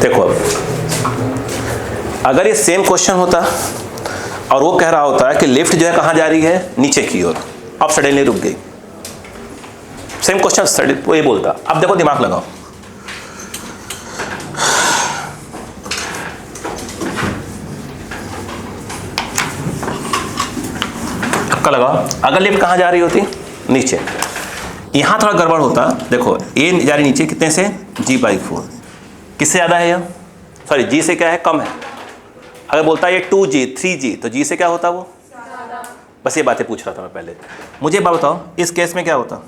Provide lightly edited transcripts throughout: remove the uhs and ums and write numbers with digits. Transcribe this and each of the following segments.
देखो अब अगर ये सेम क्वेश्चन होता और वो कह रहा होता है कि लिफ्ट जो है कहाँ जा रही है, नीचे की ओर, अब सडनली रुक गई, सेम क्वेश्चन वो ये बोलता। अब देखो दिमाग लगाओ, आपका लगाओ, अगर लिफ्ट कहाँ जा रही होती, नीचे, यहां थोड़ा गड़बड़ होता। देखो ये जा रही नीचे कितने से, g/4, किससे ज्यादा है यह, सॉरी g से क्या है, कम है। अगर बोलता है ये 2g 3g तो g से क्या होता वो, बस ये बातें पूछ रहा था मैं पहले। मुझे बात बताओ इस केस में क्या होता,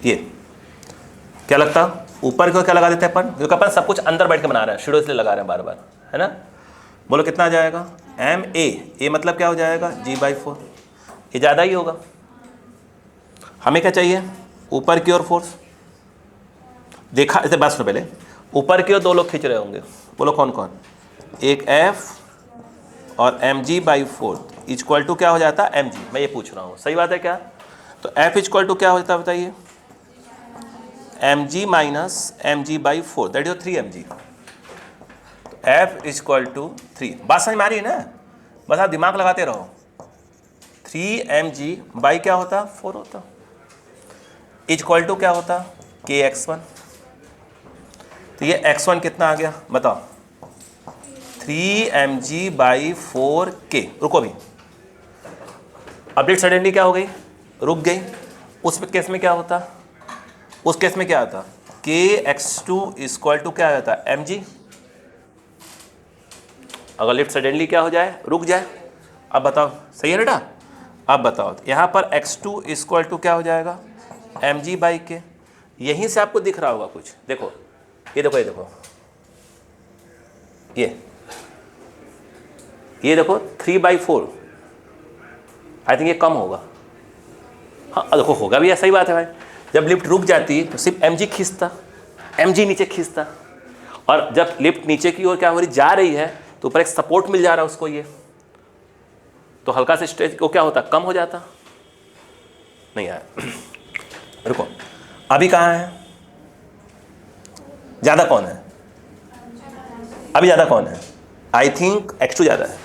ये क्या लगता, ऊपर को क्या लगा देते हैं अपन, क्योंकि अपन सब कुछ अंदर बैठ के बना रहे हैं, शेडो इसलिए लगा रहे हैं बार बार, है ना। बोलो कितना आ जाएगा, ma मतलब क्या हो जाएगा, g/4, ये ज़्यादा ही होगा। हमें क्या चाहिए, ऊपर की ओर फोर्स। देखा इसे, बात सुनो पहले, ऊपर की ओर दो लोग खींच रहे होंगे, बोलो कौन कौन, एक F और mg/4 इक्वल टू क्या हो जाता, mg। मैं ये पूछ रहा हूँ, सही बात है क्या। तो F इक्वल टू क्या हो जाता बताइए, mg minus mg/4 that is 3mg। F equal to 3, बात समझ में आ रही है ना, बस आप दिमाग लगाते रहो। 3mg बाई क्या होता, 4 होता, इक्वल टू क्या होता, kx1। तो ये x1 कितना आ गया बताओ, 3mg/4k। रुको भी, अपडेट सडनली क्या हो गई, रुक गई। उस केस में क्या होता, उस केस में क्या आता, kx2 इक्वल टू क्या होता, mg। अगर लिफ्ट सडनली क्या हो जाए, रुक जाए। अब बताओ सही है बेटा, अब बताओ यहाँ पर x2 इक्वल टू क्या हो जाएगा, mg/k। यहीं से आपको दिख रहा होगा कुछ, देखो ये देखो, ये देखो, ये देखो 3/4, आई थिंक ये कम होगा। हाँ देखो होगा भी, ऐसा ही बात है भाई। जब लिफ्ट रुक जाती तो सिर्फ mg खींचता, mg नीचे खींचता, और जब लिफ्ट नीचे की ओर क्या हो रही, जा रही है, तो ऊपर एक सपोर्ट मिल जा रहा है उसको, ये तो हल्का से स्ट्रेच को क्या होता, कम हो जाता। नहीं आया, रुको अभी कहाँ है, ज़्यादा कौन है, अभी ज़्यादा कौन है, आई थिंक x2 ज़्यादा है।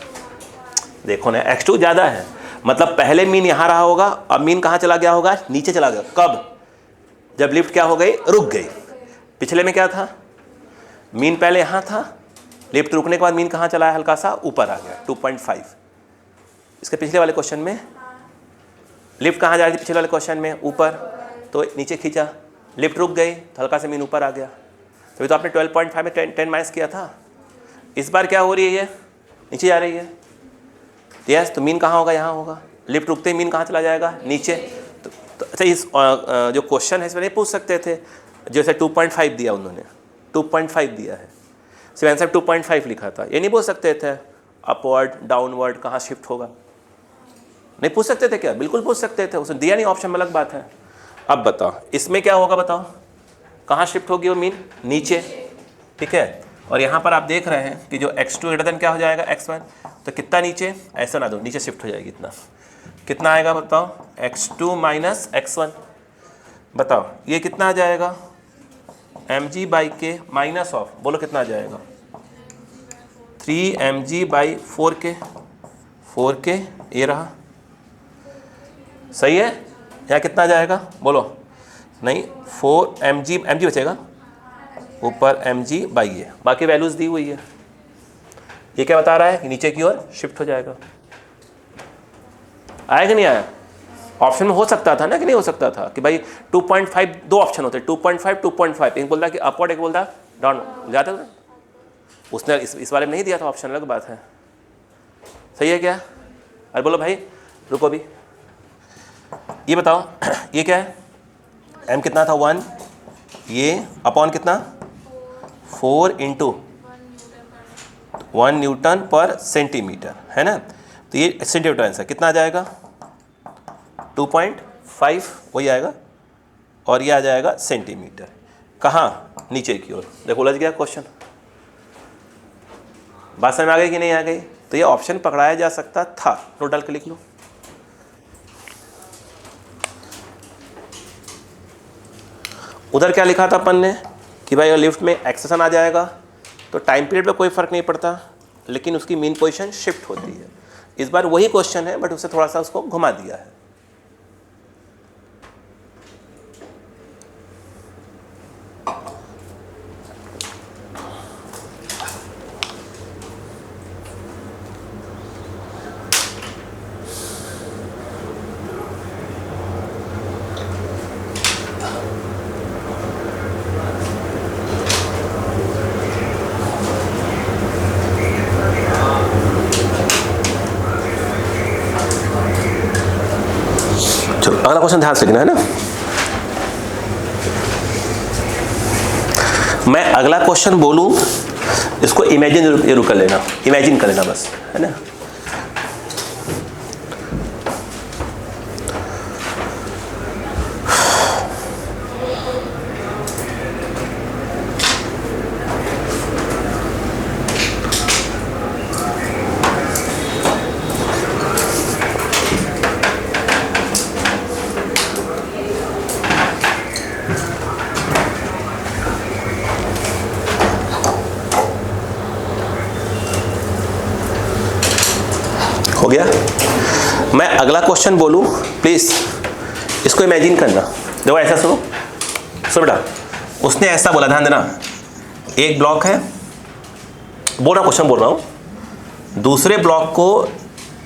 देखो ना x2 ज़्यादा है, मतलब पहले मीन यहाँ रहा होगा, अब मीन कहाँ चला गया होगा, नीचे चला गया। कब, जब लिफ्ट क्या हो गई, रुक गई। पिछले में क्या था, मीन पहले यहाँ था, लिफ्ट रुकने के बाद मीन कहाँ चला है, हल्का सा ऊपर आ गया 2.5। इसके पिछले वाले क्वेश्चन में लिफ्ट कहाँ जा रही थी, पिछले वाले क्वेश्चन में ऊपर, तो नीचे खींचा, लिफ्ट रुक गई तो हल्का से मीन ऊपर आ गया। तभी तो आपने 12.5 में 10 माइनस किया था। इस बार क्या हो रही है, ये नीचे जा रही है, यस, तो मीन कहाँ होगा, यहाँ होगा। लिफ्ट रुकते ही मीन कहाँ चला जाएगा, नीचे। तो अच्छा इस जो क्वेश्चन है इसमें नहीं पूछ सकते थे, जैसे 2.5 दिया उन्होंने, 2.5 दिया है, सिर्फ आंसर 2.5 लिखा था, ये नहीं बोल सकते थे अपवर्ड डाउनवर्ड कहाँ शिफ्ट होगा, नहीं पूछ सकते थे क्या, बिल्कुल पूछ सकते थे, उसने दिया नहीं ऑप्शन में, अलग बात है। अब बताओ इसमें क्या होगा, बताओ कहाँ शिफ्ट होगी वो मीन, नीचे, ठीक है। और यहाँ पर आप देख रहे हैं कि जो x2 ग्रेटर देन क्या हो जाएगा x1, तो कितना नीचे, ऐसा ना दो, नीचे शिफ्ट हो जाएगी, इतना कितना आएगा बताओ, x2 माइनस x1। बताओ ये कितना आ जाएगा, mg/k माइनस ऑफ, बोलो कितना आ जाएगा, 3mg/4k, 4k ये रहा, सही है। यहाँ कितना आ जाएगा बोलो, नहीं 4mg बचेगा, ऊपर mg/a, बाकी वैल्यूज दी हुई है। ये क्या बता रहा है कि नीचे की ओर शिफ्ट हो जाएगा। आया कि नहीं आया, ऑप्शन में हो सकता था ना कि नहीं हो सकता था कि भाई 2.5, दो ऑप्शन होते 2.5 2.5, एक बोलता कि अपवर्ड, एक बोलता डाउन, जाता था। उसने इस बारे में नहीं दिया था ऑप्शन, अलग बात है, सही है क्या। अरे बोलो भाई रुको भी, ये बताओ ये क्या है, m कितना था 1, ये अपॉन कितना 4 × 1 न्यूटन पर सेंटीमीटर, है ना। तो ये सेंटीमीटर आंसर कितना आ जाएगा, 2.5 वही आएगा, और ये आ जाएगा सेंटीमीटर, कहाँ, नीचे की ओर। देखो उलझ गया क्वेश्चन, बात समझ में आ गई कि नहीं आ गई। तो ये ऑप्शन पकड़ाया जा सकता था, नोट डाल के लिख लो। उधर क्या लिखा था अपन ने कि भाई अगर लिफ्ट में एक्सेशन आ जाएगा तो टाइम पीरियड पे कोई फ़र्क नहीं पड़ता, लेकिन उसकी मीन पोजीशन शिफ्ट होती है। इस बार वही क्वेश्चन है बट उससे थोड़ा सा उसको घुमा दिया है। अगला क्वेश्चन ध्यान से लिखना है ना। मैं अगला क्वेश्चन बोलूं, इसको इमेजिन जरूर कर लेना, इमेजिन कर लेना बस, है ना। हो गया। मैं अगला क्वेश्चन बोलूं, प्लीज इसको इमेजिन करना। देखो ऐसा सुनो, सुनो बेटा, उसने ऐसा बोला, ध्यान देना, एक ब्लॉक है, बोल रहा क्वेश्चन बोल रहा हूं, दूसरे ब्लॉक को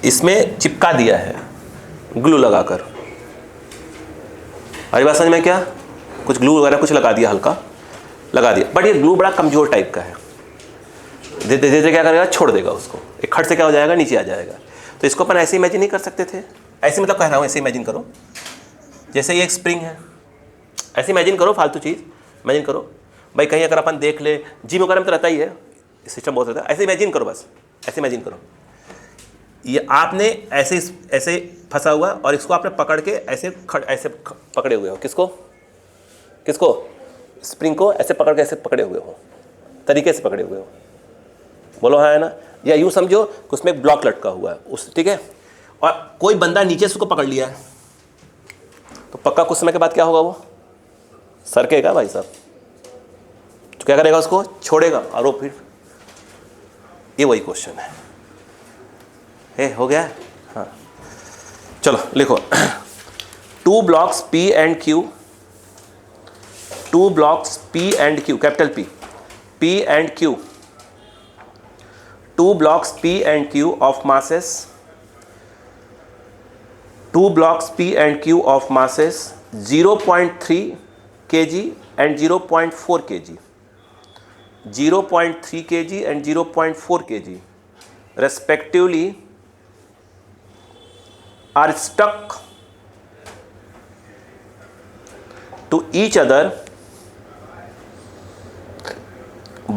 इसमें चिपका दिया है ग्लू लगाकर। अरे बात समझ में क्या, कुछ ग्लू वगैरह कुछ लगा दिया, हल्का लगा दिया, बट ये ग्लू बड़ा कमजोर टाइप का है, धीरे धीरे क्या करेगा, छोड़ देगा उसको, एक खट से क्या हो जाएगा, नीचे आ जाएगा। तो इसको अपन ऐसे इमेजिन नहीं कर सकते थे, ऐसे मतलब कह रहा हूँ, ऐसे इमेजिन करो जैसे ये एक स्प्रिंग है, ऐसे इमेजिन करो, फालतू चीज़ इमेजिन करो भाई। कहीं अगर अपन देख ले, जिम वगैरह में तो रहता ही है, सिस्टम बहुत रहता है, ऐसे इमेजिन करो बस, ऐसे इमेजिन करो, ये आपने ऐसे ऐसे फंसा हुआ और इसको आपने पकड़ के ऐसे ऐसे पकड़े हुए हो, किसको किसको, स्प्रिंग को ऐसे पकड़ के ऐसे पकड़े हुए हो, तरीके से पकड़े हुए हो, बोलो हाँ है ना। या यूँ समझो कि उसमें एक ब्लॉक लटका हुआ है उस, ठीक है, और कोई बंदा नीचे से उसको पकड़ लिया है, तो पक्का कुछ समय के बाद क्या होगा, वो सरकेगा भाई साहब। तो क्या करेगा, उसको छोड़ेगा, और वो फिर, ये वही क्वेश्चन है। हो गया। हाँ चलो लिखो, two blocks P and Q, two blocks P and Q, capital P and Q, two blocks P and Q of masses, two blocks P and Q of masses 0.3 kg and 0.4 kg, 0.3 kg and 0.4 kg respectively are stuck to each other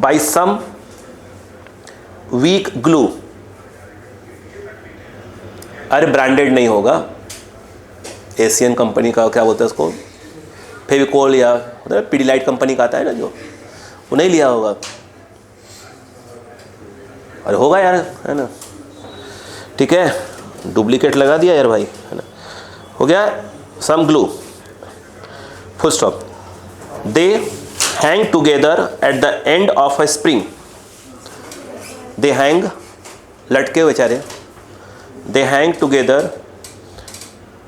by some weak glue. अरे branded नहीं होगा, Asian company का, क्या बोलते हैं उसको, फेविकोल या Pidilite company का आता है ना जो, वो नहीं लिया होगा। अरे होगा यार, है ना, ठीक है, डुप्लीकेट लगा दिया यार भाई, है ना। हो गया, some glue, full stop. They hang together at the end of a spring, they hang, लटके हुए बेचारे, they hang together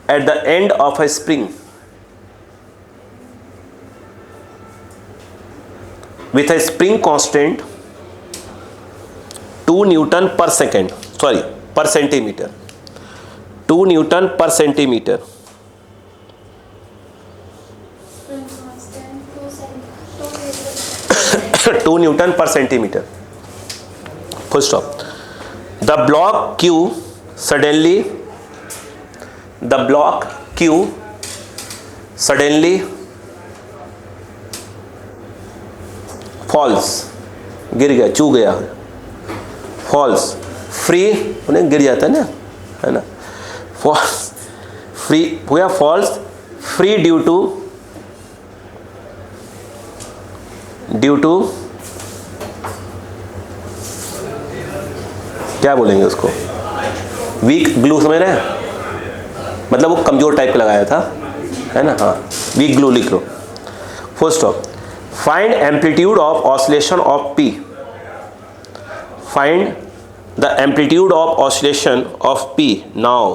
at the end of a spring with a spring constant 2 Newton per second, sorry per centimeter, 2 Newton per centimeter, 2 Newton per centimeter, full stop. The block Q suddenly, the block Q suddenly falls, गिर गया, चू गया, false, free, उन्हें गिर जाता है ना, है ना, फॉल्स, फ्री हो गया, फॉल्स फ्री ड्यू टू क्या बोलेंगे उसको, वीक ग्लू, समझ रहे हैं, मतलब वो कमजोर टाइप का लगाया था, है ना, हाँ, वीक ग्लू लिख लो, full stop. Find amplitude of oscillation of P, find the amplitude of oscillation of P now.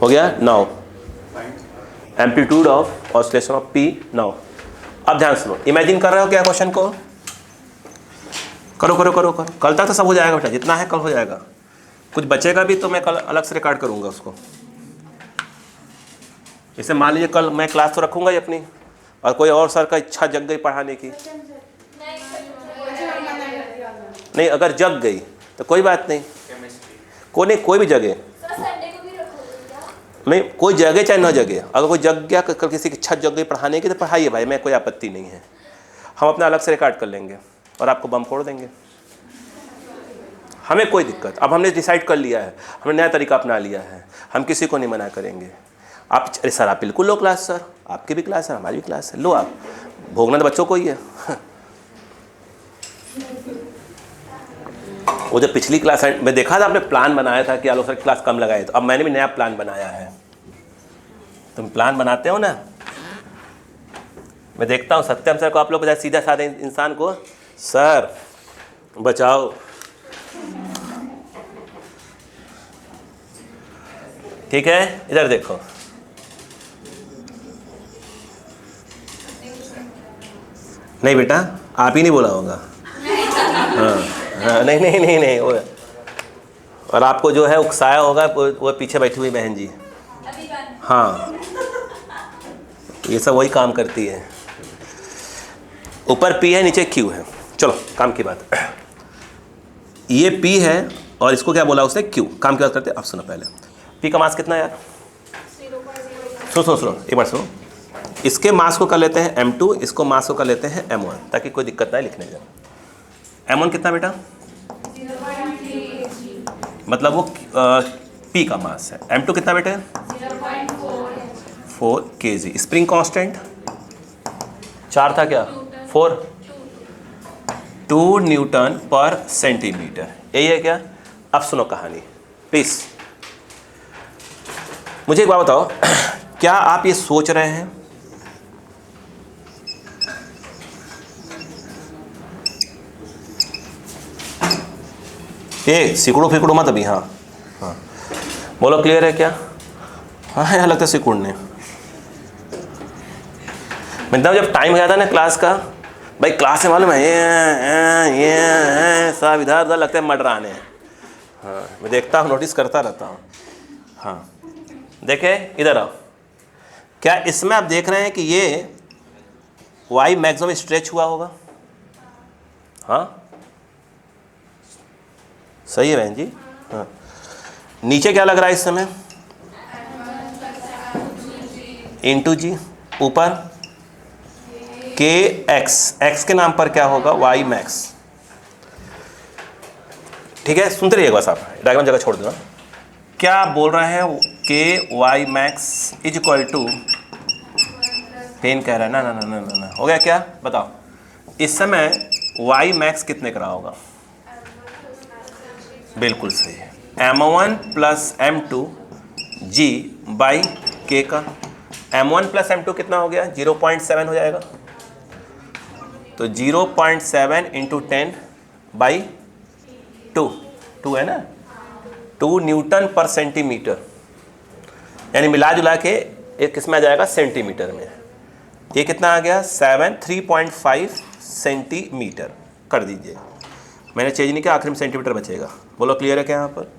हो गया now, amplitude of oscillation of P now. अब ध्यान सुनो, इमेजिन कर रहे हो क्या क्वेश्चन को? करो करो करो करो, कल तक तो सब हो जाएगा बेटा, जितना है कल हो जाएगा, कुछ बचेगा भी तो मैं कल अलग से रिकॉर्ड करूंगा उसको। जैसे मान लीजिए कल मैं क्लास तो रखूंगा ही अपनी, और कोई और सर का इच्छा जग गई पढ़ाने की, नहीं अगर जग गई तो कोई बात नहीं, कोई भी जगह नहीं, कोई जगह चाहे न जगह, अगर कोई जग गया, कल किसी की इच्छा जग गई पढ़ाने की तो पढ़ाइए भाई, मैं कोई आपत्ति नहीं है, हम अपना अलग से रिकॉर्ड कर लेंगे और आपको बम फोड़ देंगे, हमें कोई दिक्कत। अब हमने डिसाइड कर लिया है, हमने नया तरीका अपना लिया है, हम किसी को नहीं मना करेंगे। आप अरे सर आप बिल्कुल लो क्लास, सर आपकी भी क्लास है हमारी भी क्लास है, लो आप, भोगना तो बच्चों को ही है। वो जो पिछली क्लास में देखा था आपने प्लान बनाया था कि आलो सर क्लास कम लगाए, तो अब मैंने भी नया प्लान बनाया है। तुम प्लान बनाते हो ना, मैं देखता हूँ सत्यम सर को, आप लोग सीधा साधे इंसान को, सर बचाओ, ठीक है इधर देखो, नहीं बेटा आप ही नहीं बोला होगा, हाँ नहीं नहीं नहीं नहीं वो, और आपको जो है उकसाया होगा वो पीछे बैठी हुई बहन जी, हाँ ये सब वही काम करती है। ऊपर पी है नीचे क्यू है, चलो काम की बात। ये पी है और इसको क्या बोला उसने क्यू, काम की बात करते हैं। अब सुनो पहले पी का मास कितना है यार, सुनो एक बार सुनो, इसके मास को कर लेते हैं m2, इसको मास को कर लेते हैं m1, ताकि कोई दिक्कत ना है लिखने में। m1 कितना बेटा, मतलब वो P का मास है। m2 कितना बेटा, 4 kg। स्प्रिंग कांस्टेंट 4 था क्या, 4, 2 न्यूटन पर सेंटीमीटर, यही है क्या। अब सुनो कहानी प्लीज, मुझे एक बात बताओ, क्या आप ये सोच रहे हैं ये सिकुड़ो फिकुड़ो मत अभी, हाँ हाँ बोलो क्लियर है क्या। हाँ यहाँ लगता है सिकुड़ने, मतलब जब टाइम हो जाता है ना क्लास का, भाई क्लास में मालूम है ये सब इधर उधर लगता है मडराने हैं। हाँ मैं देखता हूँ, नोटिस करता रहता हूँ। हाँ देखे इधर आओ, क्या इसमें आप देख रहे हैं कि ये वाई मैक्सिमम स्ट्रेच हुआ होगा, हाँ सही है बहन जी। हाँ नीचे क्या लग रहा है इस समय, इंटू जी, ऊपर के एक्स के नाम पर क्या होगा वाई मैक्स, ठीक है सुनते रहिएगा बस, आप डायग्राम जगह छोड़ देना। क्या आप बोल रहे हैं के Y max is equal to, pen कह रहा है ना ना ना ना ना, ना हो गया क्या बताओ, इस समय वाई मैक्स कितने का होगा, बिल्कुल सही है, m1 plus m2 g by k का। m1 प्लस m2 कितना हो गया, 0.7 हो जाएगा, तो 0.7 इंटू 10 बाई 2 है ना, 2 न्यूटन पर सेंटीमीटर, यानी मिला जुला के एक किस में आ जाएगा सेंटीमीटर में। ये कितना आ गया 3.5 सेंटीमीटर कर दीजिए, मैंने चेंज नहीं किया, आखिर में सेंटीमीटर बचेगा। बोलो क्लियर है क्या यहाँ पर,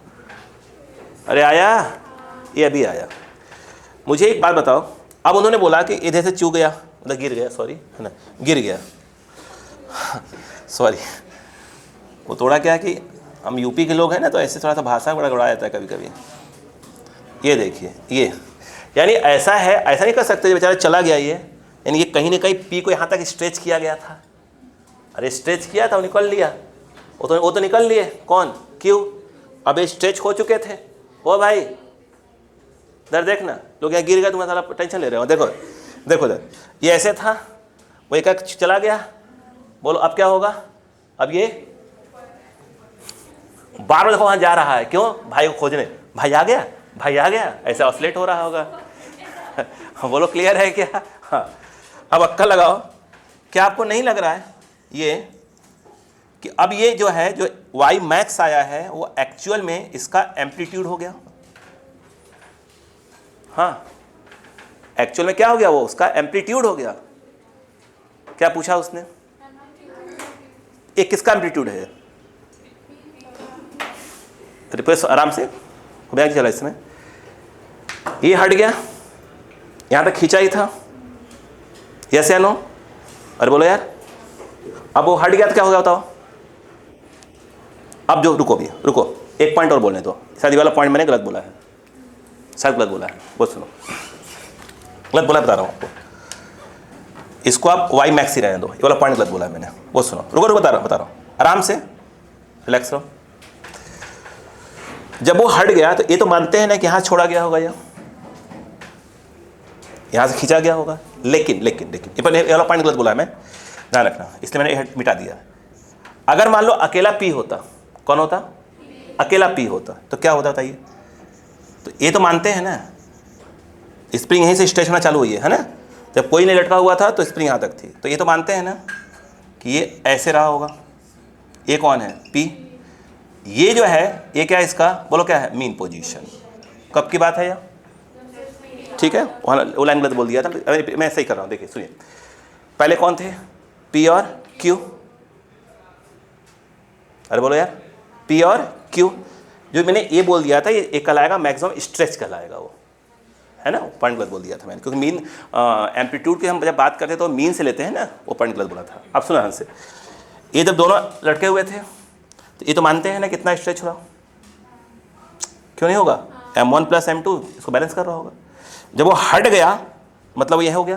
अरे आया, ये अभी आया। मुझे एक बात बताओ, अब उन्होंने बोला कि इधर से चू गया, मतलब गिर गया, सॉरी है ना, गिर गया सॉरी, वो थोड़ा क्या कि हम यूपी के लोग हैं ना, तो ऐसे थोड़ा सा भाषा बड़ा गड़ा जाता है कभी कभी। ये देखिए ये, यानी ऐसा है, ऐसा नहीं कर सकते बेचारा चला गया ये, यानी ये कहीं ना कहीं पी को यहाँ तक स्ट्रेच किया गया था, अरे स्ट्रेच किया था, वो निकल लिया, वो तो निकल लिए, कौन क्यों, अब ये स्ट्रेच हो चुके थे। ओ भाई इधर देखना, लोग यहाँ गिर गए, तुम सारा टेंशन ले रहे हो, देखो देखो इधर, ये ऐसे था, वो एक चला गया, बोलो अब क्या होगा, अब ये बार बार देखो वहाँ जा रहा है, क्यों, भाई को खोजने, भाई आ गया, भाई आ गया, ऐसे ऑसिलेट हो रहा होगा बोलो क्लियर है क्या, हाँ, अब अक्कल लगाओ, क्या आपको नहीं लग रहा है ये कि अब ये जो है जो वाई मैक्स आया है वो एक्चुअल में इसका एम्पलीट्यूड हो गया? हाँ, एक्चुअल में क्या हो गया, वो उसका एम्पलीट्यूड हो गया। क्या पूछा उसने? एक किसका एम्पलीट्यूड है? रिप्लेस आराम से बैग चला इसमें, ये हट गया, यहां तक खींचा ही था, यस या नो? अरे बोलो यार, अब वो हट गया तो क्या हो गया बताओ? अब जो रुको भी रुको, एक पॉइंट और बोलने दो, शायद ये वाला पॉइंट मैंने गलत बोला है, शायद गलत बोला है, वो सुनो, गलत बोला बता रहा हूँ आपको, इसको आप वाई मैक्स ही रहने दो, ये वाला पॉइंट गलत बोला है मैंने, वो सुनो, रुको रुको बता रहा हूँ आराम से, रिलैक्स रहो। जब वो हट गया तो ये तो मानते हैं ना कि यहां छोड़ा गया होगा, यहां से खींचा गया होगा, लेकिन लेकिन लेकिन ये वाला पॉइंट गलत बोला है मैं, ध्यान रखना, इसलिए मैंने ये मिटा दिया। अगर मान लो अकेला पी होता, कौन होता? अकेला पी होता तो क्या होता बताइए? तो ये तो मानते हैं ना, स्प्रिंग यहीं से स्ट्रेच होना चालू हुई है ना, जब कोई नहीं लटका हुआ था तो स्प्रिंग यहाँ तक थी, तो ये तो मानते हैं ना कि ये ऐसे रहा होगा। ये कौन है? पी। ये जो है ये क्या है इसका, बोलो क्या है? Mean position. कब की बात है यह? ठीक है, वो लाइन गलत बोल दिया था, मैं सही कर रहा हूँ, देखिए सुनिए, पहले कौन थे? पी और क्यू। अरे बोलो यार, पी और क्यू, जो मैंने ये बोल दिया था ये एक कहलाएगा मैक्सिमम स्ट्रेच कहलाएगा, वो है ना, पॉइंट गलत बोल दिया था मैंने, क्योंकि मीन एम्पलीट्यूड की हम जब बात करते हैं तो मीन से लेते हैं ना, वो पॉइंट गलत बोला था। अब सुना ध्यान से, ये जब दोनों लटके हुए थे तो ये तो मानते हैं ना कितना स्ट्रेच हुआ, क्यों नहीं होगा? m1 प्लस m2 इसको बैलेंस कर रहा होगा। जब वो हट गया मतलब यह हो गया,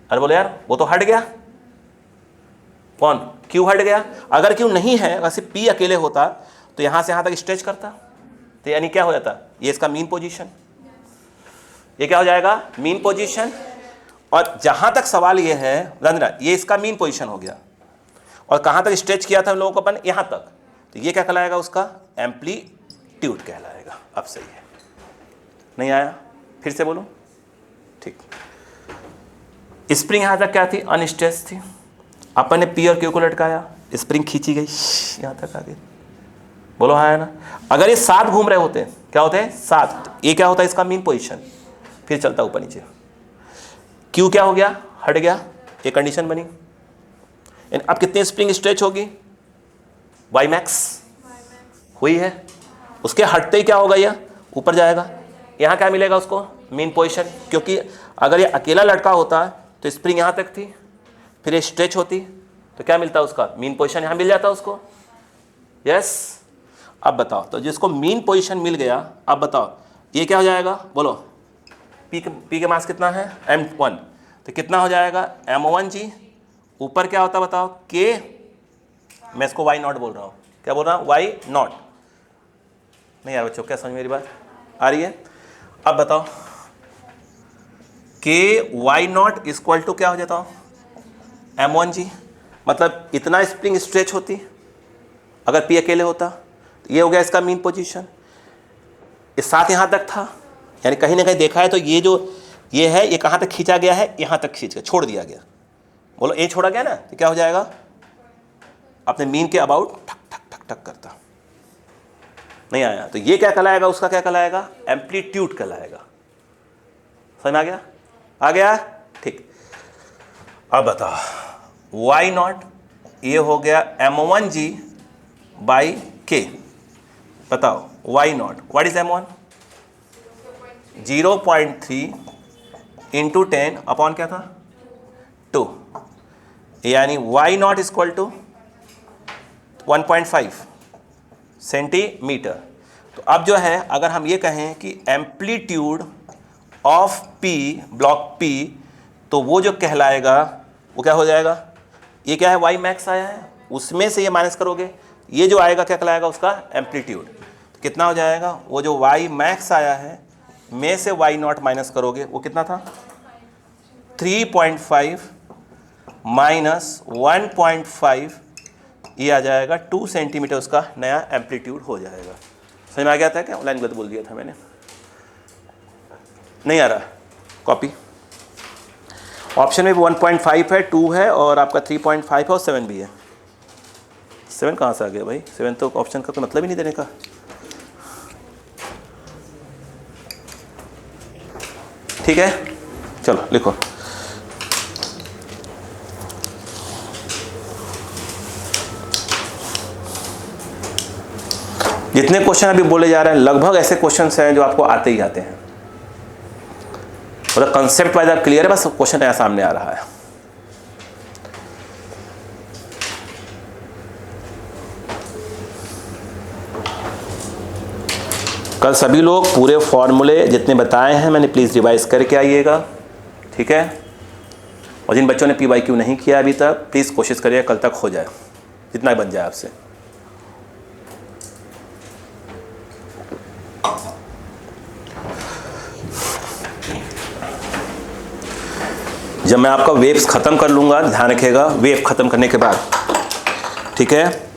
अरे बोलो यार वो तो हट गया, कौन? क्यू हट गया। अगर क्यू नहीं है, अगर सिर्फ पी अकेले होता तो यहां से यहां तक स्ट्रेच करता, तो यानी क्या हो जाता? ये इसका मीन पोजीशन, ये क्या हो जाएगा? Mean position. और जहां तक सवाल ये है रंजना, ये इसका मीन पोजीशन हो गया, और कहां तक स्ट्रेच किया था हम लोगों को अपन? यहां तक, तो ये क्या कहलाएगा? उसका एम्पलीट्यूड कहलाएगा। अब सही है, नहीं आया? फिर से बोलो, ठीक। स्प्रिंग यहां तक क्या थी? अनस्ट्रेच थी, अपन ने पी और क्यू को लटकाया, स्प्रिंग खींची गई यहां तक आ गई, बोलो हाँ है ना? अगर ये साथ घूम रहे होते, क्या होते हैं? साथ, ये क्या होता है? इसका मीन पोजीशन, फिर चलता ऊपर नीचे। क्यू क्या हो गया? हट गया, ये कंडीशन बनी। अब कितनी स्प्रिंग स्ट्रेच होगी? वाई मैक्स हुई है, उसके हटते ही क्या होगा? ये ऊपर जाएगा, यहाँ क्या मिलेगा उसको? Mean position. क्योंकि अगर ये अकेला लटका होता तो स्प्रिंग यहाँ तक थी, फिर ये स्ट्रेच होती तो क्या मिलता उसका? मीन पोजीशन यहाँ मिल जाता उसको, यस। अब बताओ, तो जिसको मीन पोजीशन मिल गया, अब बताओ ये क्या हो जाएगा? बोलो, पी के मास कितना है? m1, तो कितना हो जाएगा? m1g। ऊपर क्या होता बताओ? k, मैं इसको y नॉट बोल रहा हूँ, क्या बोल रहा हूँ? y not. नहीं यार बच्चों, क्या समझ मेरी बात आ रही है? अब बताओ, k y not equal to क्या हो जाता हूँ? m1g। मतलब इतना स्प्रिंग स्ट्रेच होती अगर p अकेले होता, तो ये हो गया इसका मीन पोजीशन। इस साथ यहाँ तक था, यानी कहीं ना कहीं देखा है तो ये जो ये है ये कहाँ तक खींचा गया है? यहाँ तक खींच गया, छोड़ दिया गया। बोलो ये छोड़ा गया ना, तो क्या हो जाएगा? अपने मीन के अबाउट ठक ठक ठक ठक करता। नहीं आया? तो ये क्या कहलाएगा? उसका क्या कहलाएगा? एम्पलीट्यूड कहलाएगा। समझ में आ गया? आ गया? ठीक। अब बताओ, वाई नॉट ये हो गया m1g बाई k। बताओ Y not, what is m1? 0.3 into 10 upon क्या था? 2, यानी Y not equal to 1.5 centimetre. तो अब जो है अगर हम ये कहें कि amplitude of P, block P, तो वो जो कहलाएगा वो क्या हो जाएगा? ये क्या है? वाई मैक्स आया है, उसमें से ये माइनस करोगे, ये जो आएगा क्या कहलाएगा? उसका एम्पलीट्यूड। तो कितना हो जाएगा? वो जो वाई मैक्स आया है में से वाई नॉट माइनस करोगे, वो कितना था? 3.5 माइनस 1.5, ये आ जाएगा 2 सेंटीमीटर, उसका नया एम्पलीट्यूड हो जाएगा। समझ में आ गया था क्या? लाइन गलत बोल दिया था मैंने, नहीं आ रहा? कॉपी ऑप्शन में भी 1.5 है, 2 है और आपका 3.5 है और 7 भी है। 7 कहाँ से आ गया भाई? 7 तो ऑप्शन का कोई मतलब ही नहीं देने का। ठीक है, चलो लिखो। जितने क्वेश्चन अभी बोले जा रहे हैं लगभग ऐसे क्वेश्चंस हैं जो आपको आते ही आते हैं, मतलब कंसेप्ट वाइज आप क्लियर है, बस क्वेश्चन नया सामने आ रहा है। कल सभी लोग पूरे फॉर्मूले जितने बताए हैं मैंने प्लीज़ रिवाइज करके आइएगा, ठीक है। और जिन बच्चों ने PYQ नहीं किया अभी तक प्लीज़ कोशिश करिए कल तक हो जाए, जितना बन जाए आपसे। जब मैं आपका वेव्स ख़त्म कर लूँगा, ध्यान रखिएगा, वेव ख़त्म करने के बाद, ठीक है,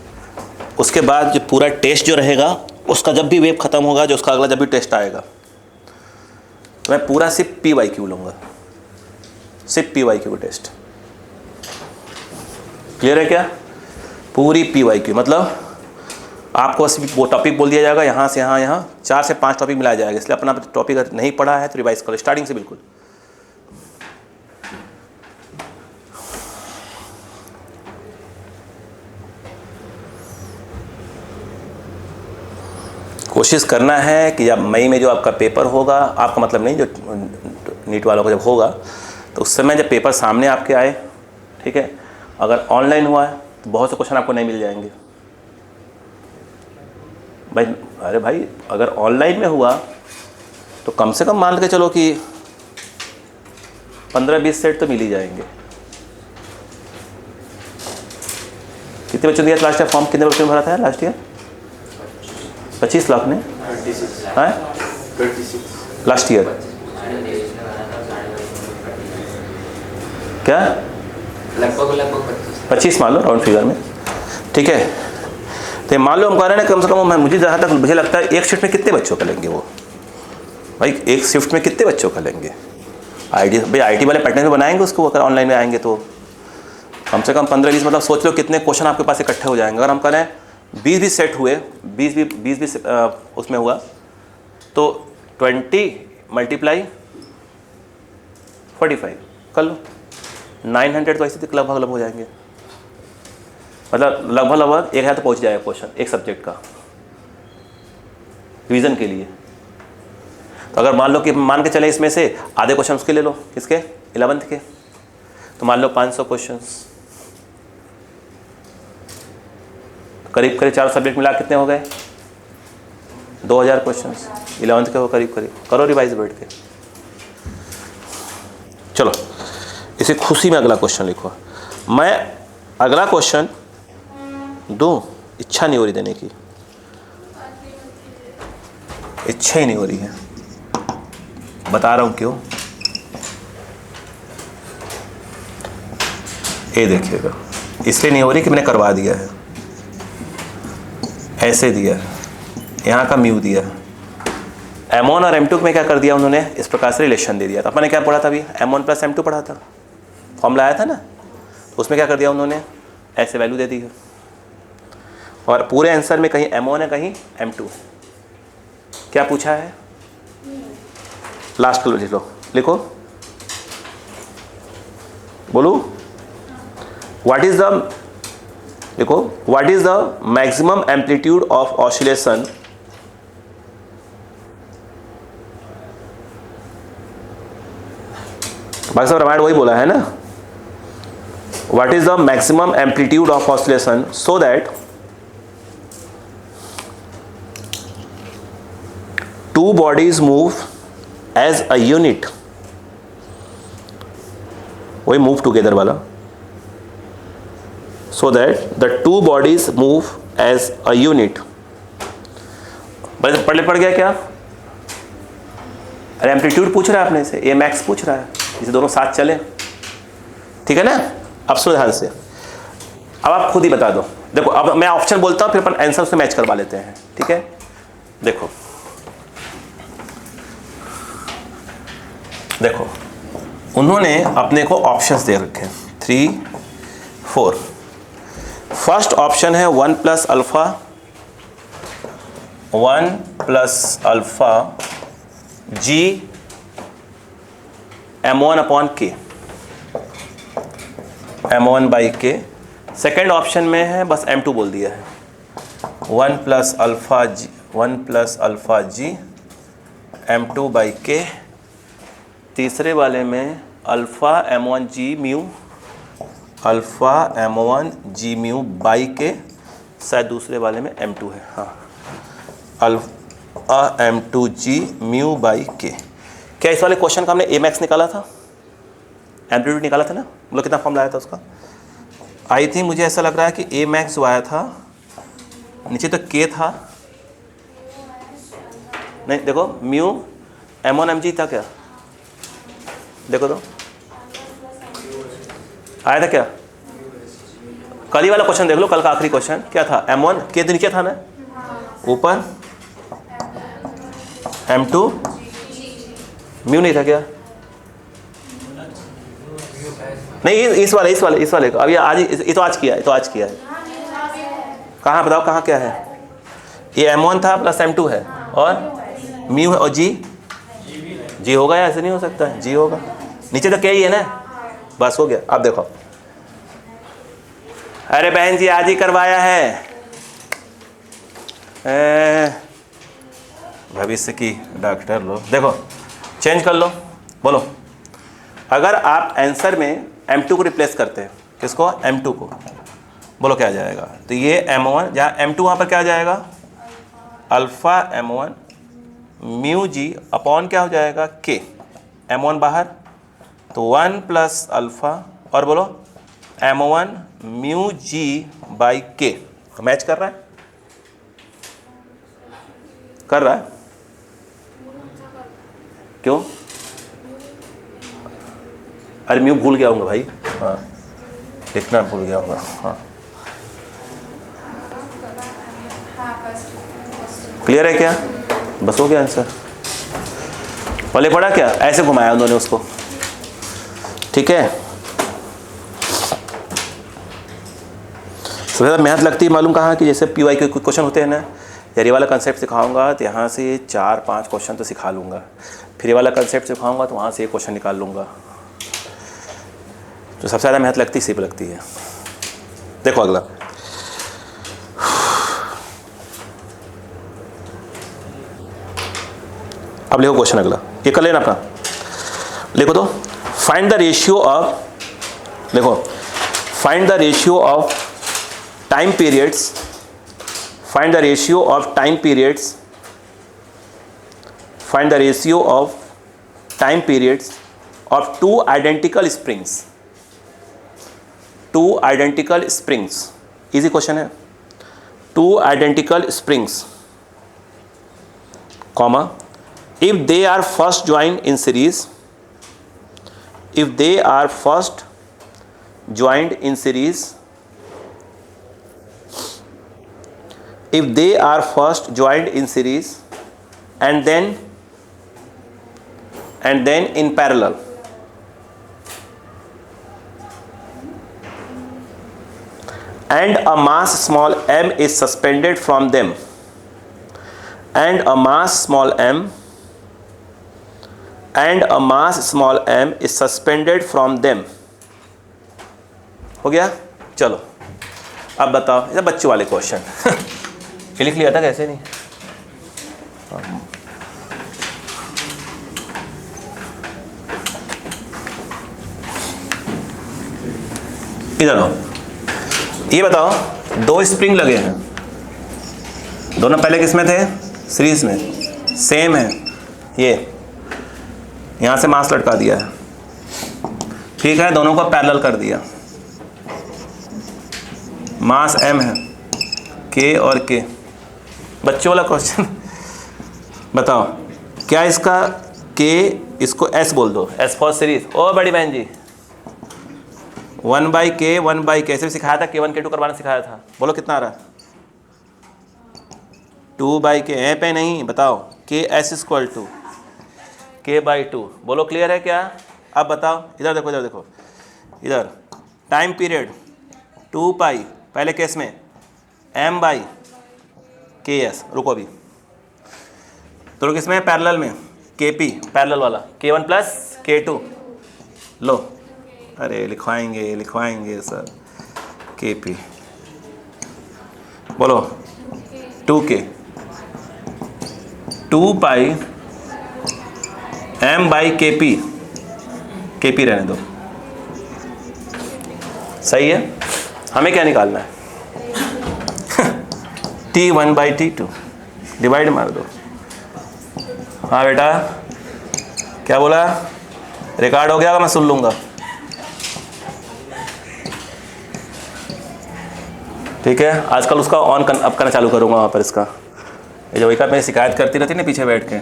उसके बाद जो पूरा टेस्ट जो रहेगा उसका जब भी वेव ख़त्म होगा, जो उसका अगला जब भी टेस्ट आएगा तो मैं पूरा सिर्फ PYQ लूँगा, सिर्फ PYQ टेस्ट। क्लियर है क्या? पूरी PYQ मतलब आपको बस वो टॉपिक बोल दिया जाएगा, यहाँ से यहाँ 4 से 5 टॉपिक मिलाया जाएगा। इसलिए अपना टॉपिक अगर नहीं पढ़ा है तो रिवाइज करो स्टार्टिंग से बिल्कुल। कोशिश करना है कि जब मई में जो आपका पेपर होगा, आपका मतलब नहीं, जो नीट वालों का जब होगा तो उस समय जब पेपर सामने आपके आए, ठीक है, अगर ऑनलाइन हुआ है तो बहुत से क्वेश्चन आपको नहीं मिल जाएंगे भाई। अरे भाई अगर ऑनलाइन में हुआ तो कम से कम मान के चलो कि 15-20 सेट तो मिल ही जाएंगे। कितने बच्चों दिया लास्ट ईयर फॉर्म? कितने बच्चों ने भरा था लास्ट ईयर? 25 लाख ने? हाँ, लास्ट ईयर क्या लगभग 25 मान लो राउंड फिगर में, ठीक है। तो मान लो हम कह रहे हैं कम से कम, मुझे जहाँ तक मुझे लगता है एक शिफ्ट में कितने बच्चों का लेंगे वो भाई? एक शिफ्ट में कितने बच्चों का लेंगे? IT वाले पैटर्न में बनाएंगे उसको, अगर ऑनलाइन में आएंगे तो कम से कम 15-20, मतलब सोच लो कितने क्वेश्चन आपके पास इकट्ठे हो जाएंगे। अगर हम करें 20 सेट हुए, 20 उसमें हुआ तो 20 × 45 कर लो, 900 तो ऐसे लगभग हो जाएंगे, मतलब लगभग 1000 तो पहुंच जाएगा क्वेश्चन एक सब्जेक्ट का रिवीजन के लिए। तो अगर मान लो कि मान के चले इसमें से आधे क्वेश्चन उसके ले लो, किसके? 11th के, तो मान लो 500 क्वेश्चंस, करीब 4 सब्जेक्ट मिला कितने हो गए? 2000 क्वेश्चंस 11th के हो करीब करो रिवाइज बैठ के। चलो इसे खुशी में अगला क्वेश्चन लिखो। मैं अगला क्वेश्चन दूं, इच्छा नहीं हो रही देने की, इच्छा ही नहीं हो रही है, बता रहा हूं क्यों। ये देखिएगा, इसलिए नहीं हो रही कि मैंने करवा दिया है, ऐसे दिया, यहाँ का म्यू दिया, M1 और M2 में क्या कर दिया उन्होंने, इस प्रकार से रिलेशन दे दिया। तो अपने क्या पढ़ा था अभी? M1 + M2 पढ़ा था, फॉर्मूला आया था ना, तो उसमें क्या कर दिया उन्होंने, ऐसे वैल्यू दे दी है। और पूरे आंसर में कहीं M1 है कहीं M2। क्या पूछा है? लास्ट कलर लिखो, बोलो, व्हाट इज द, देखो, what is the maximum amplitude of oscillation भाई साहब रामायण वही बोला है ना, what is the maximum amplitude of oscillation so that two bodies move as a unit, वही मूव टुगेदर वाला, so that the two bodies move as a unit। पढ़ गया क्या? अरे एम्पलीट्यूड पूछ रहा है अपने से, ये मैक्स पूछ रहा है, इसे दोनों साथ चले, ठीक है ना। अब सुनो ध्यान से, अब आप खुद ही बता दो। देखो अब मैं ऑप्शन बोलता हूँ, फिर अपन आंसर से मैच करवा लेते हैं, ठीक है। देखो देखो उन्होंने अपने को ऑप्शंस दे रखे हैं 3, 4। फर्स्ट ऑप्शन है 1 प्लस अल्फ़ा, 1 प्लस अल्फ़ा जी m1 अपॉन के, m1 बाई के। सेकेंड ऑप्शन में है बस m2 बोल दिया है, 1 plus alpha G, 1 plus alpha G m2 by K. तीसरे वाले में alpha m1 G mu, alpha m1 G mu by K, शायद दूसरे वाले में m2 है, हाँ, alpha m2 ji mu by के। क्या इस वाले क्वेश्चन का हमने ए मैक्स निकाला था, एम्पलीट्यूड निकाला था ना, बोलो कितना फॉर्म लाया था उसका? आई थिंक मुझे ऐसा लग रहा है कि ए मैक्स जो आया था, नीचे तो के था, नहीं देखो म्यू m1 mg था क्या, देखो तो आया था क्या? कल ही वाला क्वेश्चन देख लो, कल का आखिरी क्वेश्चन क्या था? m1 के तो नीचे था ना, ऊपर m2 म्यू नहीं था क्या? नहीं इस वाले को अभी आज, ये तो आज किया है, कहाँ बताओ कहाँ क्या है? ये m1 था प्लस m2 है और म्यू है और जी होगा या ऐसे नहीं हो सकता है, जी होगा, नीचे तो क्या ही है ना, बस हो गया। अब देखो, अरे बहन जी आज ही करवाया है, भविष्य की डॉक्टर लो, देखो चेंज कर लो, बोलो अगर आप आंसर में m2 को रिप्लेस करते हैं, किसको? m2 को, बोलो क्या आ जाएगा? तो ये m1 जहाँ m2 वहाँ पर क्या आ जाएगा? Alpha m1 mu G upon क्या हो जाएगा? k, m1 बाहर, तो 1 प्लस अल्फ़ा और बोलो m1 म्यू जी बाई के। मैच कर रहा है? कर रहा है? क्यों? अरे म्यू भूल गया हूँगा भाई, हाँ लिखना भूल गया होगा, हाँ क्लियर है क्या? बस हो गया आंसर। पहले पढ़ा क्या? ऐसे घुमाया उन्होंने उसको, ठीक है। सबसे ज़्यादा मेहनत लगती है मालूम कहाँ कि जैसे पीवाई के कुछ क्वेश्चन होते हैं ना, यार ये वाला कंसेप्ट सिखाऊंगा तो यहाँ से 4-5 क्वेश्चन तो सिखा लूँगा, फिर ये वाला कंसेप्ट सिखाऊंगा तो वहाँ से एक क्वेश्चन निकाल लूँगा। तो सबसे ज़्यादा मेहनत लगती सिर्फ लगती है। देखो अगला, अब लिखो क्वेश्चन अगला, ये कर लेना अपना, लिखो तो फाइंड द रेशियो ऑफ, देखो find the ratio of time periods, find the ratio of time periods, find the ratio of time periods of 2 identical springs, 2 identical springs, easy question है। 2 identical springs, comma, if they are first joined in series, if they are first joined in series, if they are first joined in series and then in parallel, and a mass small m is suspended from them, and a mass small m is suspended from them, हो गया? चलो अब बताओ, ये बच्चों वाले question ये लिख लिया था कैसे नहीं? इधर आओ, ये बताओ 2 स्प्रिंग लगे हैं, दोनों पहले किस में थे? सीरीज में, सेम है, ये यहाँ से मास लटका दिया है, ठीक है, दोनों को पैरेलल कर दिया, मास m है, k और k, बच्चों वाला क्वेश्चन बताओ क्या इसका k, इसको s बोल दो, s फॉर सीरीज। ओ बड़ी बहन जी 1/k 1/k ऐसे भी सिखाया था, k1 k2 करवाना सिखाया था, बोलो कितना आ रहा है? 2/k ए पे नहीं, बताओ k s equal to k/2, बोलो क्लियर है क्या? अब बताओ, इधर देखो, इधर देखो, इधर टाइम पीरियड 2 पाई पहले केस में m बाई के एस। रुको अभी तो किस में पैरेलल में के पी पैरेलल वाला K1 प्लस K2 लो, अरे लिखवाएंगे सर के पी, बोलो 2K 2 पाई m बाई के पी रहने दो, सही है। हमें क्या निकालना है T1 बाई T2 डिवाइड मार दो। हाँ बेटा क्या बोला, रिकॉर्ड हो गया, मैं सुन लूँगा। ठीक है, आजकल उसका ऑन अप करना चालू करूँगा वहाँ पर इसका, ये जो एक मेरी शिकायत करती रहती ना पीछे बैठ के।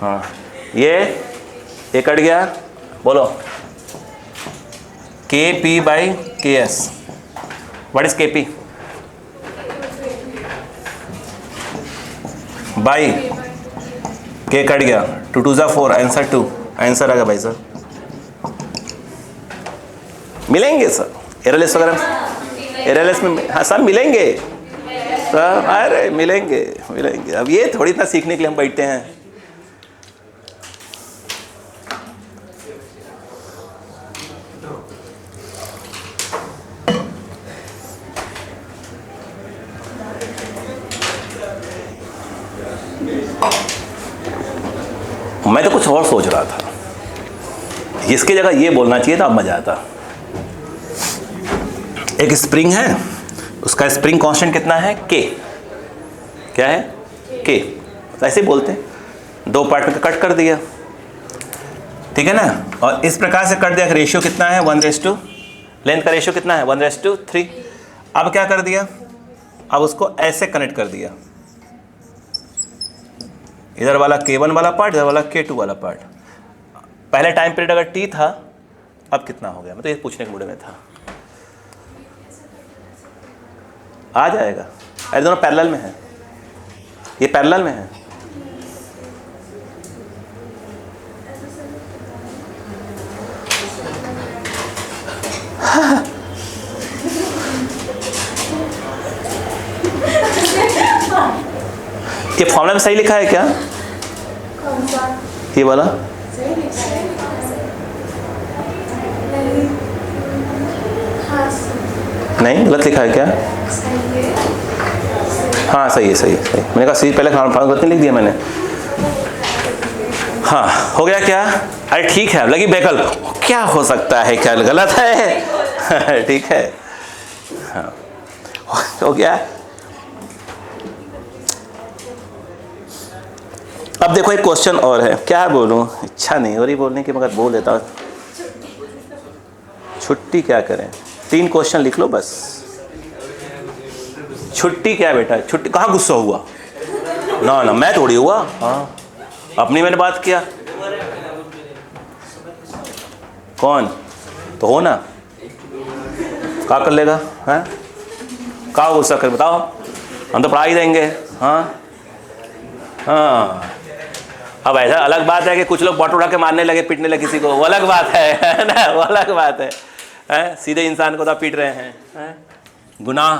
हाँ ये कट गया, बोलो के पी बाई के एस, व्हाट इज के पी बाई के कट गया, 2 2 ज़ा 4, आंसर 2, आंसर आ गया भाई सर। मिलेंगे सर एरलेस वगैरह, एरलेस में हाँ सब मिलेंगे सर, अरे मिलेंगे। अब ये थोड़ी इतना सीखने के लिए हम बैठते हैं। मैं तो कुछ और सोच रहा था, इसकी जगह ये बोलना चाहिए था, अब मजा आता। एक स्प्रिंग है, उसका स्प्रिंग कांस्टेंट कितना है K, क्या है K, तो ऐसे बोलते हैं, 2 पार्ट में कट कर दिया, ठीक है ना। और इस प्रकार से कट दिया, रेशियो कितना है 1:, लेंथ का रेशियो कितना है 1:3। अब क्या कर दिया, अब उसको ऐसे कनेक्ट कर दिया, इधर वाला K1 वाला पार्ट, इधर वाला K2 वाला पार्ट। पहले टाइम पीरियड अगर T था, अब कितना हो गया, मैं तो ये पूछने के मूड में था। आ जाएगा, अरे दोनों पैरेलल में है, ये पैरेलल में है। ये फॉर्मूला में सही लिखा है क्या, ये वाला? नहीं गलत लिखा है क्या? हाँ सही है। मैंने कहा सही, पहले गलत नहीं लिख दिया मैंने। हाँ हो गया क्या? अरे ठीक है, लगी वैकल्प, क्या हो सकता है, क्या गलत है? ठीक है, हाँ हो गया। अब देखो एक क्वेश्चन और है, क्या बोलूं, इच्छा नहीं हो रही बोलने की, मगर बोल देता हूँ। छुट्टी क्या करें, 3 क्वेश्चन लिख लो बस। छुट्टी क्या बेटा, छुट्टी कहाँ गुस्सा हुआ? ना मैं थोड़ी हुआ, हाँ अपनी मैंने बात किया। कौन तो हो ना, क्या कर लेगा, हैं क्या गुस्सा कर, बताओ, हम तो पढ़ा ही देंगे। हाँ अब ऐसा अलग बात है कि कुछ लोग बॉट उठा के मारने लगे, पीटने लगे किसी को, वो अलग बात है ना, वो अलग बात है? सीधे इंसान को तो पीट रहे हैं, गुनाह।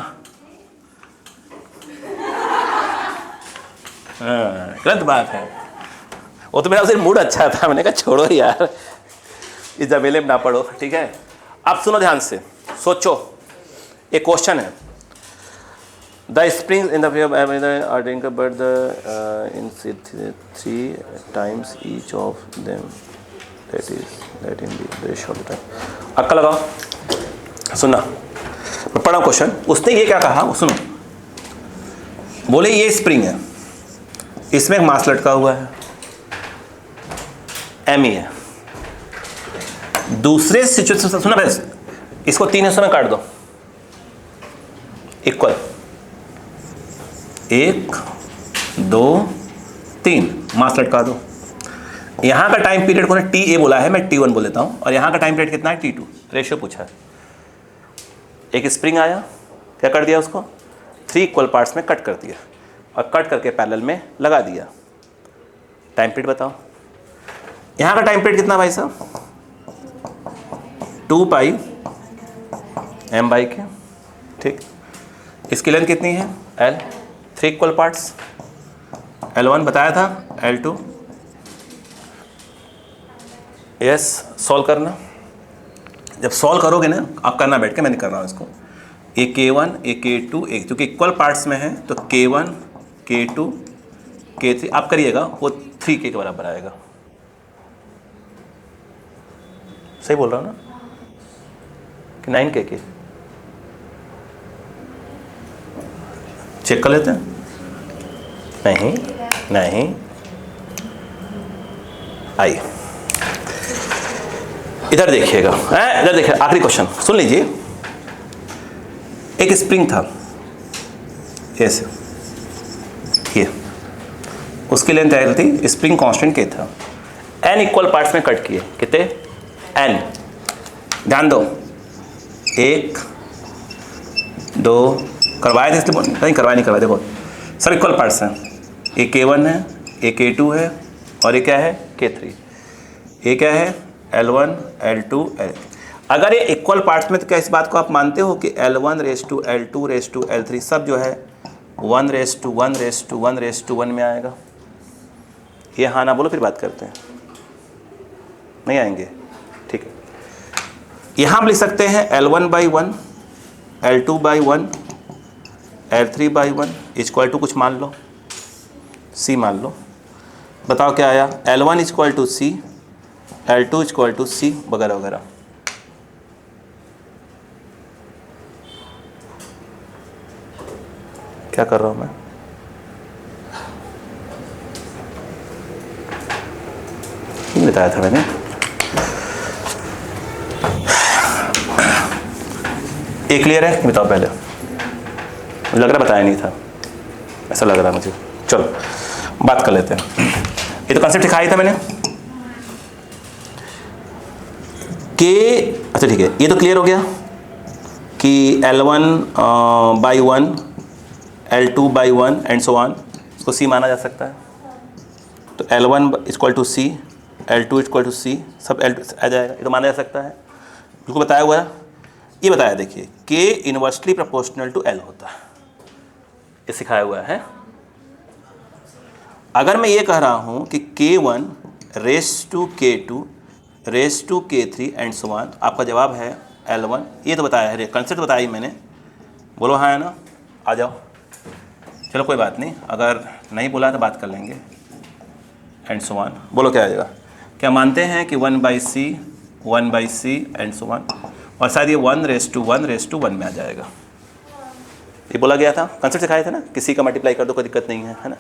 गलत बात है। वो तो मेरा उस दिन मूड अच्छा था, मैंने कहा छोड़ो यार, इस जमेले में ना पढ़ो, ठीक है। अब सुनो ध्यान से, सोचो, एक क्वेश्चन है, the springs in the are drinker but the in 3 times each of them, that in the ratio of the time। अक्का लगाओ, सुनना, पढ़ा क्वेश्चन। उसने ये क्या कहा, सुनो, बोले ये स्प्रिंग है, इसमें एक मास लटका हुआ है, एम ई है। दूसरे सिचुएशन, सुना बस, इसको 3 हिस्सों में काट दो, इक्वल, 1 2 3, मास लटका दो। यहां का टाइम पीरियड को टी ए बोला है, मैं T1 बोल देता हूं, और यहां का टाइम पीरियड कितना है T2, रेशियो पूछा है। एक स्प्रिंग आया, क्या कर दिया, उसको 3 इक्वल पार्ट्स में कट कर दिया, और कट करके पैरेलल में लगा दिया। टाइम पीरियड बताओ, यहाँ का टाइम पीरियड कितना भाई साहब, 2 पाई m बाई के, ठीक। इसकी लेंथ कितनी है l, 3 इक्वल पार्ट्स, L1 बताया था, L2, यस। सॉल्व करना, जब सॉल्व करोगे ना, आप करना बैठ के, मैं नहीं कर रहा हूँ इसको, ए K1 ए K2 एक, क्योंकि इक्वल पार्ट्स में है तो K1 K2 K3 आप करिएगा, वो 3K के बराबर आएगा। सही बोल रहा हूँ ना कि 9K के? चेक कर लेते हैं। नहीं नहीं, आइए इधर देखिएगा, इधर देखिए, आखिरी क्वेश्चन सुन लीजिए। एक स्प्रिंग था ऐसे, ये उसकी लेंथ आई थी, स्प्रिंग कांस्टेंट के था, n इक्वल पार्ट्स में कट किए, कितने n, ध्यान दो, 1 2 करवाए थे, इसलिए नहीं करवाए, नहीं करवाए, देखो सब इक्वल पार्ट्स हैं, एक K1 है, एक K2 है, और ये क्या है K3, ये क्या है L1 L2 L। अगर ये इक्वल पार्ट्स में तो क्या इस बात को आप मानते हो कि L1 raise to L2 raise to L3 सब जो है 1 race to 1 race to 1 race to 1 में आएगा? ये हाँ ना बोलो, फिर बात करते हैं। नहीं आएंगे, ठीक है। यहाँ हम लिख सकते हैं L1 by 1, L2 by 1, L3 by 1 equal to कुछ मान लो, C मान लो। बताओ क्या आया, L1 equal to C, L2 equal to C वगैरह वगैरह। क्या कर रहा हूँ मैं? नहीं बताया था मैंने, ये क्लियर है? बताओ पहले, लग रहा बताया नहीं था, ऐसा लग रहा है मुझे। चलो बात कर लेते हैं। ये तो कॉन्सेप्ट सिखाया था मैंने कि, अच्छा ठीक है, ये तो क्लियर हो गया कि L1 by 1, L2 by 1 and so on, इसको C माना जा सकता है। तो L1 equal to C, L2 equal to C, सब L2 आ जाएगा, ये तो माना जा सकता है, बिल्कुल बताया हुआ है। ये बताया देखिए, K inversely proportional to L होता है, ये सिखाया हुआ है। अगर मैं ये कह रहा हूँ कि K1 race to K2 race to K3 and so on, आपका जवाब है L1। ये तो बताया है, कंसेप्ट बताया ही मैंने, बोलो हाँ है ना, आ जाओ। चलो कोई बात नहीं, अगर नहीं बोला तो बात कर लेंगे, एंड सो ऑन। बोलो क्या आएगा? क्या मानते हैं कि 1 by C and so on, और शायद ये 1 रेस टू 1 में आ जाएगा। ये बोला गया था, कंसेप्ट सिखाए थे ना, किसी का मल्टीप्लाई कर दो कोई दिक्कत नहीं है ना।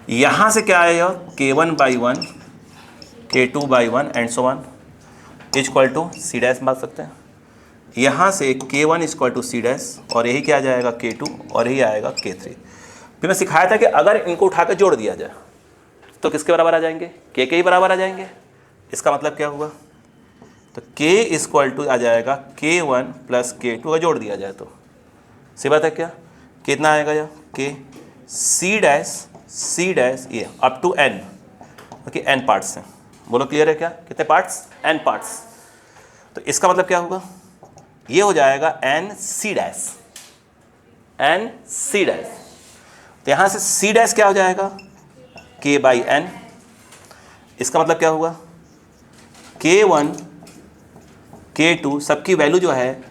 यहाँ से क्या आएगा, K1 by 1, K2 by 1 and so on equal to C dash मार सकते हैं। यहाँ से K1 equal to C dash, और यही क्या आ जाएगा K2, और यही आएगा K3। फिर मैं सिखाया था कि अगर इनको उठाकर जोड़ दिया जाए तो किसके बराबर आ जाएंगे? K के ही बराबर आ जाएंगे। इसका मतलब क्या हुआ, तो K इक्वल टू आ जाएगा K1 प्लस K2 का जोड़ दिया जाए तो सही बात है क्या, कितना आएगा या K C डैश ये up to N, okay N parts हैं। बोलो क्लियर है क्या, कितने पार्ट्स? N parts. तो इसका मतलब क्या होगा, ये हो जाएगा N C डैश। तो यहाँ से C डैश क्या हो जाएगा, K बाई N। इसका मतलब क्या हुआ, K1 K2 सबकी वैल्यू जो है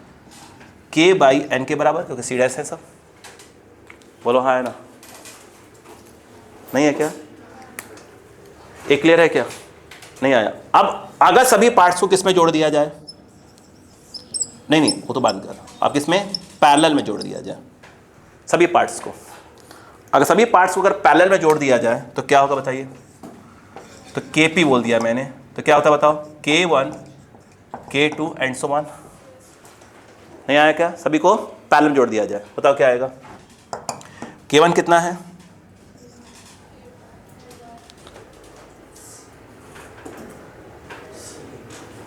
K बाई N के बराबर, क्योंकि C डैश है सब। बोलो हाँ है ना, नहीं है क्या? ये क्लियर है क्या? नहीं आया। अब अगर सभी पार्ट्स को किस में जोड़ दिया जाए, नहीं वो तो बात कर, आप किस में पैरेलल में जोड़ दिया जाए सभी पार्ट्स को। अगर सभी पार्ट्स को अगर पैरेलल में जोड़ दिया जाए तो क्या होगा बताइए? तो KP बोल दिया मैंने, तो क्या होता है बताओ, K1 K2 and so on. नहीं आया क्या? सभी को पैरेलल में जोड़ दिया जाए, बताओ क्या आएगा? K1 कितना है,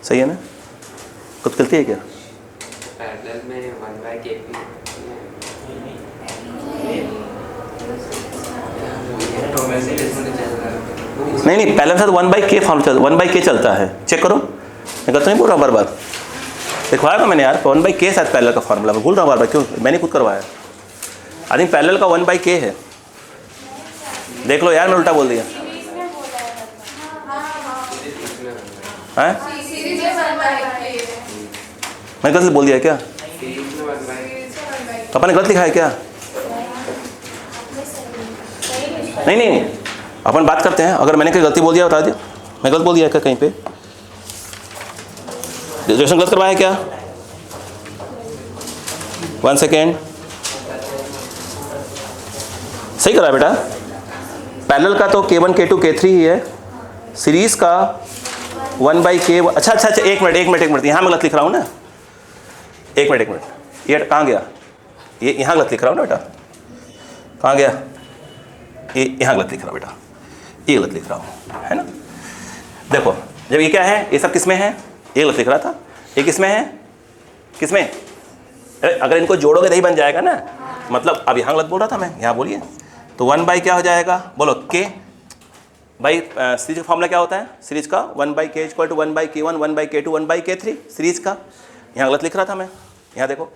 सही है ना? कुछ गलती है क्या? पैरेलल में 1 बाय KP तो वैसे ही नहीं पैरेलल के साथ 1/k फॉर्म चलता, 1/k चलता है, चेक करो, मैं गलत नहीं बोल रहा बार बार, दिखवाया था मैंने यार 1/k साथ पैरेलल का फॉर्मूला, मैं भूल रहा हूँ बार बार, क्यों मैंने खुद करवाया। आई थिंक पैरेलल का 1/k है, देख लो यार मैं उल्टा बोल दिया है, मैं गलत बोल दिया क्या, सीरीज में 1/k। तो अपन ने गलत लिखा है क्या? नहीं अपन बात करते हैं, अगर मैंने कोई गलती बोल दिया बता दिया, मैं गलत बोल दिया क्या कहीं पे, रिजर्वेशन गलत करवाया क्या? 1 सेकेंड, सही करा बेटा, पैरेलल का तो K1 K2 K3 ही है, सीरीज का 1/k, अच्छा, एक मिनट यहाँ मैं गलत लिख रहा हूँ ना, एक मिनट, ये कहाँ गया, ये यहाँ गलत लिख रहा हूँ ना बेटा, कहाँ गया, ये यहाँ गलत लिख रहा हूँ बेटा, ये गलत लिख रहा हूँ, है ना। देखो जब ये क्या है, ये सब किस में है, ये गलत लिख रहा था, ये किस में है, किस में, अगर इनको जोड़ोगे नहीं बन जाएगा ना, मतलब अब यहाँ गलत बोल रहा था मैं, यहाँ बोलिए, तो 1 क्या हो जाएगा, बोलो k भाई, सीरीज का फॉर्मूला क्या होता है, सीरीज का 1/k equal to 1/k1 1/k2 1/k3, series का, यहाँ गलत लिख रहा था मैं, यहाँ देखो,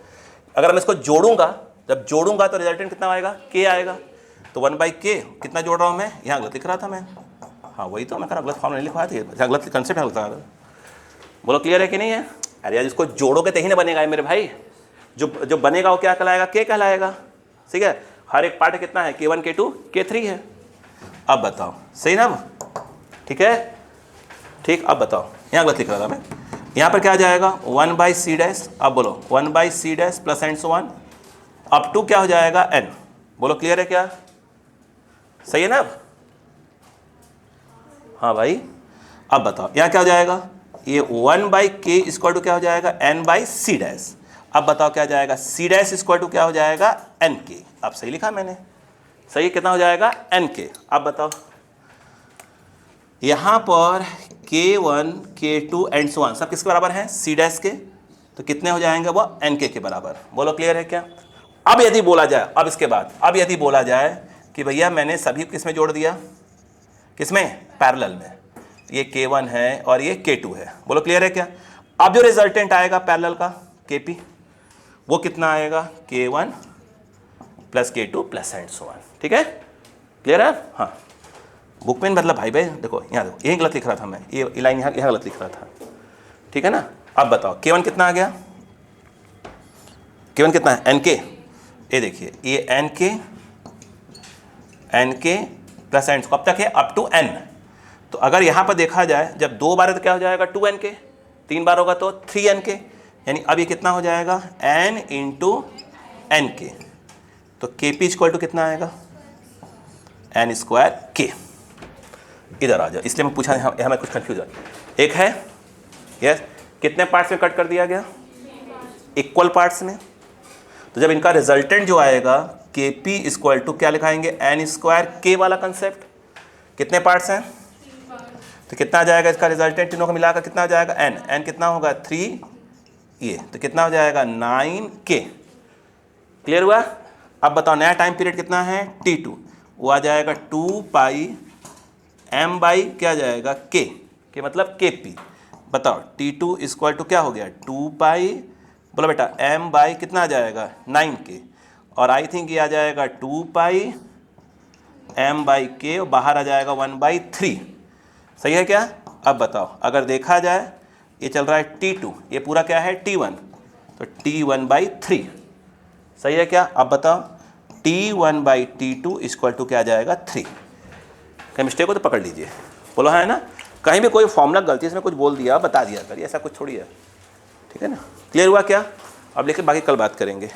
अगर मैं इसको जोड़ूंगा, जब जोड़ूंगा तो रिजल्टेंट कितना आएगा, k आएगा, तो 1/k कितना जोड़ रहा हूँ मैं, यहाँ गलत लिख रहा था मैं, हाँ वही तो मैं कह रहा, गलत फॉर्मूला नहीं लिखवाया था, यहाँ गलत कंसेप्ट है, बोलो क्लियर है कि नहीं है। अरे यार जिसको जोड़ोगे तो ही ना बनेगा मेरे भाई, जो बनेगा वो क्या कहलाएगा, k कहलाएगा, ठीक है, हर एक पार्ट कितना है, K1 K2 K3 है। अब बताओ सही ना, ठीक है, ठीक, अब बताओ, यहाँ गलत लिख रहा था मैं, यहाँ पर क्या आ जाएगा 1/c', अब बोलो 1/c' plus and so on up to क्या हो जाएगा n, बोलो क्लियर है क्या, सही है ना। अब हाँ भाई, अब बताओ यहाँ क्या हो जाएगा, ये 1/k इक्वल टू क्या हो जाएगा n/c', अब बताओ क्या जाएगा, c' इक्वल टू क्या हो जाएगा nk, अब सही लिखा मैंने, सही कितना हो जाएगा nk। अब बताओ यहाँ पर K1 K2 and so on सब किसके बराबर हैं, c' के, तो कितने हो जाएंगे वो nk के बराबर, बोलो क्लियर है क्या। अब यदि बोला जाए, अब इसके बाद अब यदि बोला जाए कि भैया मैंने सभी किसमें जोड़ दिया, किसमें, पैरेलल में, ये K1 है और ये K2 है, बोलो क्लियर है क्या। अब जो रिजल्टेंट आएगा पैरेलल का Kp, वो कितना आएगा, K1 plus K2 plus and so on, ठीक है, क्लियर है। हाँ बुक में मतलब भाई देखो यहाँ देखो, यही गलत लिख रहा था मैं, ये लाइन यहाँ गलत लिख रहा था, ठीक है ना। अब बताओ K1 कितना आ गया, K1 कितना है nk, ये देखिए ये nk प्लस एंड कब तक है, अप टू n, तो अगर यहाँ पर देखा जाए जब 2 बार है तो क्या हो जाएगा 2nk, 3 बार होगा तो 3nk, यानी अब ये कितना हो जाएगा n इंटू nk, तो Kp इक्वल टू कितना आएगा n² k। इधर आ जाओ, इसलिए मैं पूछा यहाँ मैं कुछ कंफ्यूज है, एक है यस, कितने पार्ट्स में कट कर दिया गया, इक्वल पार्ट्स में, तो जब इनका रिजल्टेंट जो आएगा Kp इक्वल टू क्या लिखाएंगे n² k वाला कंसेप्ट, कितने पार्ट्स हैं, तो कितना आ जाएगा इसका रिजल्टेंट, तीनों को मिलाकर कितना आ जाएगा n कितना होगा 3, ये तो कितना हो जाएगा 9k, क्लियर हुआ। अब बताओ नया टाइम पीरियड कितना है t2, वो आ जाएगा 2π m/ क्या जाएगा k, के मतलब Kp, बताओ t2 इक्वल टू क्या हो गया 2π, बोलो बेटा m/ कितना आ जाएगा 9k, और आई थिंक ये आ जाएगा 2π m/k, और बाहर आ जाएगा 1/3, सही है क्या। अब बताओ अगर देखा जाए ये चल रहा है t2, ये पूरा क्या है t1, तो t1/3, सही है क्या। अब बताओ t1/t2 इक्वल टू क्या आ जाएगा 3, कहीं मिस्टेक हो तो पकड़ लीजिए, बोलो है ना, कहीं भी कोई फॉर्मूला गलती से कुछ बोल दिया बता दिया करिए, ऐसा कुछ थोड़ी है, ठीक है ना, क्लियर हुआ क्या। अब लेकिन बाकी कल बात करेंगे।